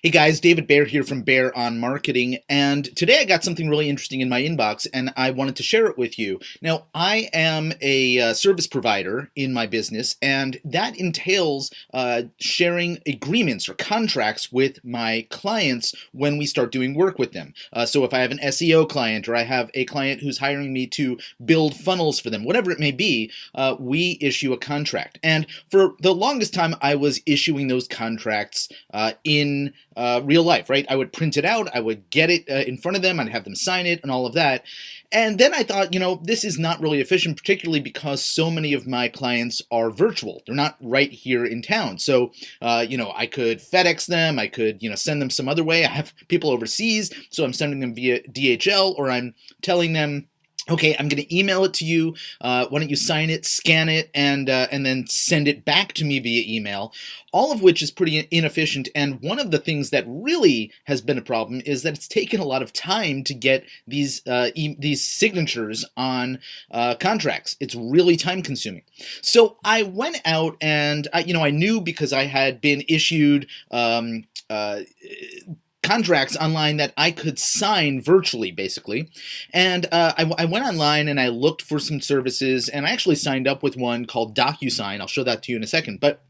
Hey guys, David Bear here from Bear on Marketing, and today I got something really interesting in my inbox and I wanted to share it with you. Now, I am a service provider in my business, and that entails sharing agreements or contracts with my clients when we start doing work with them. So if I have an SEO client or I have a client who's hiring me to build funnels for them, whatever it may be, we issue a contract. And for the longest time, I was issuing those contracts in real life, right? I would print it out, I would get it in front of them, I'd have them sign it and all of that. And then I thought, this is not really efficient, particularly because so many of my clients are virtual. They're not right here in town. So, I could FedEx them, I could, send them some other way. I have people overseas, so I'm sending them via DHL, or I'm telling them, okay, I'm going to email it to you. Why don't you sign it, scan it, and then send it back to me via email, all of which is pretty inefficient. And one of the things that really has been a problem is that it's taken a lot of time to get these signatures on contracts. It's really time consuming. So I went out and I knew, because I had been issued contracts online that I could sign virtually, basically. And I went online and I looked for some services, and I actually signed up with one called DocuSign. I'll show that to you in a second. But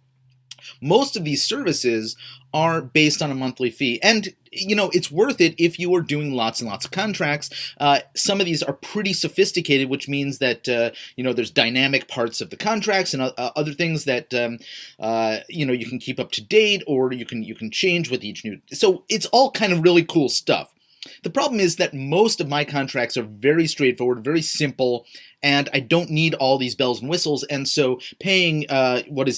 most of these services are based on a monthly fee. And, it's worth it if you are doing lots and lots of contracts. Some of these are pretty sophisticated, which means that, there's dynamic parts of the contracts and other things that, you can keep up to date, or you can change with each new. So it's all kind of really cool stuff. The problem is that most of my contracts are very straightforward, very simple, and I don't need all these bells and whistles. And so paying, HelloSign,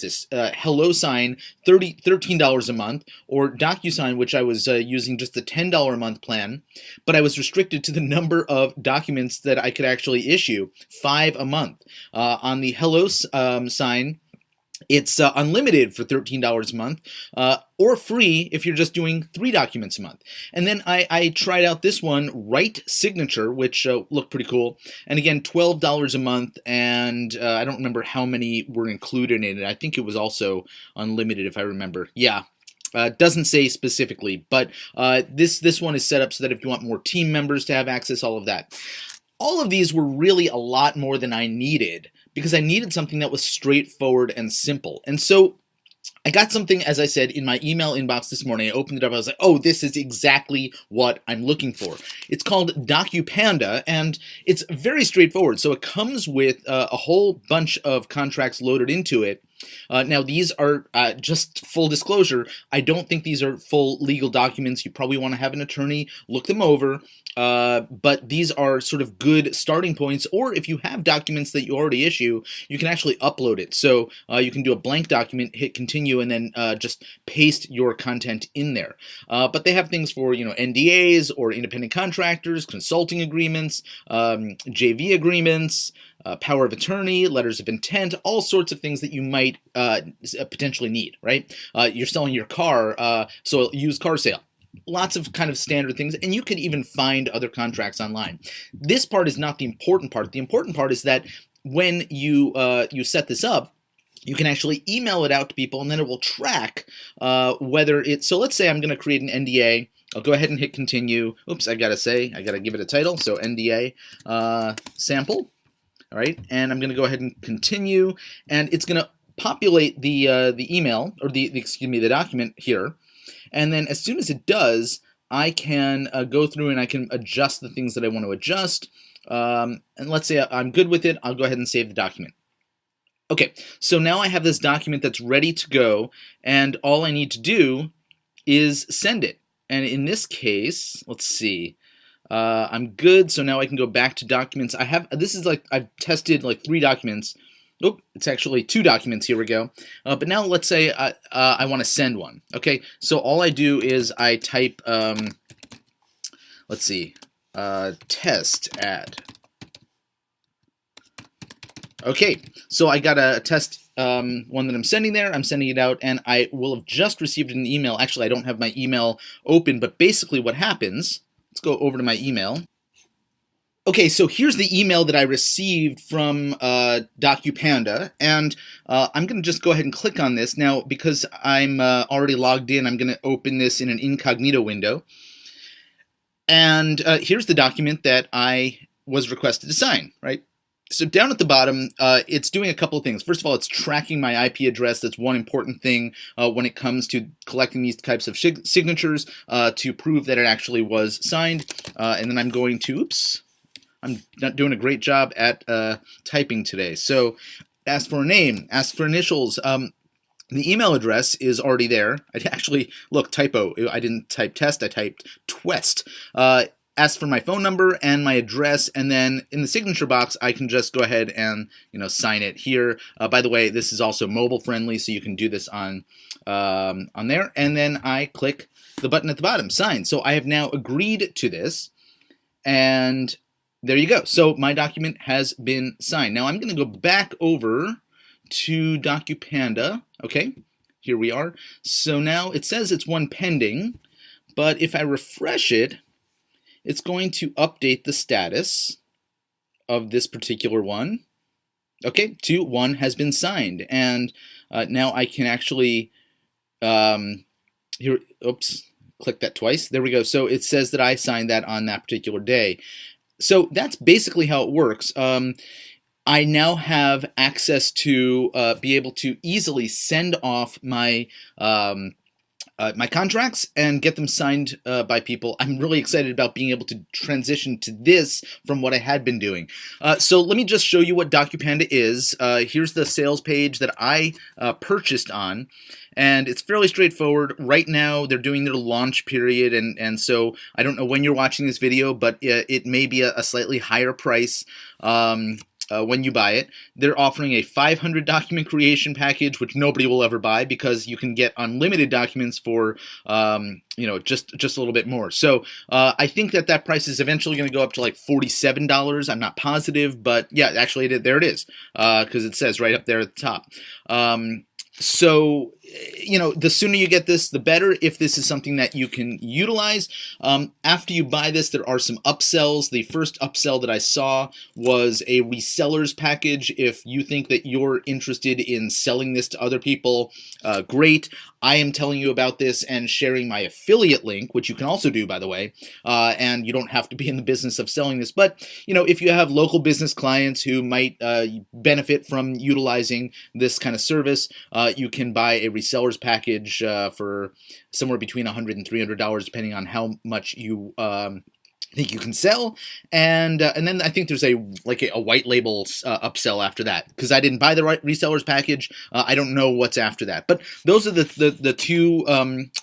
$13 a month, or DocuSign, which I was using just the $10 a month plan, but I was restricted to the number of documents that I could actually issue, 5 a month. On the HelloSign, it's unlimited for $13 a month, or free if you're just doing 3 documents a month. And then I tried out this one, Right Signature, which looked pretty cool. And again, $12 a month, and I don't remember how many were included in it. I think it was also unlimited, if I remember. Yeah. Doesn't say specifically, but this one is set up so that if you want more team members to have access, all of that. All of these were really a lot more than I needed, because I needed something that was straightforward and simple. And so I got something, as I said, in my email inbox this morning. I opened it up. I was like, oh, this is exactly what I'm looking for. It's called DocuPanda, and it's very straightforward. So it comes with a whole bunch of contracts loaded into it. Now, these are, just full disclosure, I don't think these are full legal documents. You probably want to have an attorney look them over, but these are sort of good starting points. Or if you have documents that you already issue, you can actually upload it. So you can do a blank document, hit continue, and then just paste your content in there. But they have things for, NDAs or independent contractors, consulting agreements, JV agreements, power of attorney, letters of intent, all sorts of things that you might potentially need, right? You're selling your car, so used car sale. Lots of kind of standard things, and you can even find other contracts online. This part is not the important part. The important part is that when you set this up, you can actually email it out to people, and then it will track whether it's. So let's say I'm going to create an NDA. I'll go ahead and hit continue. Oops, I got to give it a title. So NDA sample. All right, and I'm going to go ahead and continue, and it's going to populate the email, or the document here, and then as soon as it does, I can go through and I can adjust the things that I want to adjust. And let's say I'm good with it. I'll go ahead and save the document. Okay, so now I have this document that's ready to go, and all I need to do is send it. And in this case, let's see. I'm good, so now I can go back to documents. I've tested like 3 documents. Oh, it's actually 2 documents. Here we go. But now let's say I want to send one. Okay, so all I do is I type, let's see, test add. Okay, so I got a test one that I'm sending there. I'm sending it out, and I will have just received an email. Actually, I don't have my email open, but basically what happens. Let's go over to my email. Okay, so here's the email that I received from DocuPanda, and I'm going to just go ahead and click on this. Now, because I'm already logged in, I'm going to open this in an incognito window. And here's the document that I was requested to sign, right? So down at the bottom, it's doing a couple of things. First of all, it's tracking my IP address. That's one important thing when it comes to collecting these types of signatures to prove that it actually was signed. And then I'm going to, oops, I'm not doing a great job at typing today. So ask for a name, ask for initials. The email address is already there. I actually, look, typo. I didn't type test, I typed twest. Ask for my phone number and my address, and then in the signature box, I can just go ahead and sign it here. By the way, this is also mobile friendly, so you can do this on there. And then I click the button at the bottom, sign. So I have now agreed to this, and there you go. So my document has been signed. Now I'm going to go back over to DocuPanda. Okay, here we are. So now it says it's one pending, but if I refresh it, it's going to update the status of this particular one. Okay, to one has been signed, and now I can actually here. Oops, click that twice. There we go. So it says that I signed that on that particular day. So that's basically how it works. I now have access to be able to easily send off my my contracts and get them signed by people. I'm really excited about being able to transition to this from what I had been doing. So let me just show you what DocuPanda is. Here's the sales page that I purchased on. And it's fairly straightforward. Right now, they're doing their launch period, and so I don't know when you're watching this video, but it may be a slightly higher price when you buy it. They're offering a 500 document creation package, which nobody will ever buy because you can get unlimited documents for just a little bit more. So I think that price is eventually going to go up to like $47. I'm not positive, but yeah, actually there it is, because it says right up there at the top. So, the sooner you get this, the better if this is something that you can utilize. After you buy this, there are some upsells. The first upsell that I saw was a reseller's package. If you think that you're interested in selling this to other people, great. I am telling you about this and sharing my affiliate link, which you can also do, by the way, and you don't have to be in the business of selling this. But, if you have local business clients who might benefit from utilizing this kind of service, you can buy a reseller's package for somewhere between $100 and $300, depending on how much you think you can sell, and then I think there's a white label upsell after that, because I didn't buy the resellers package. I don't know what's after that, but those are the two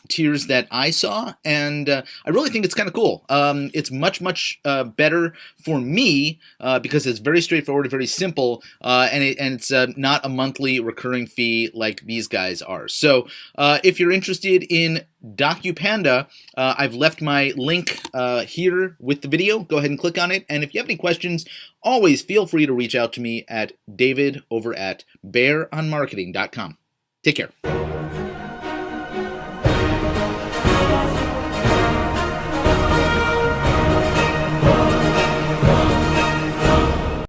tiers that I saw, and I really think it's kind of cool. It's much better for me because it's very straightforward, very simple, and it's not a monthly recurring fee like these guys are. So if you're interested in DocuPanda, I've left my link here with the video. Go ahead and click on it. And if you have any questions, always feel free to reach out to me at David over at bearonmarketing.com. Take care.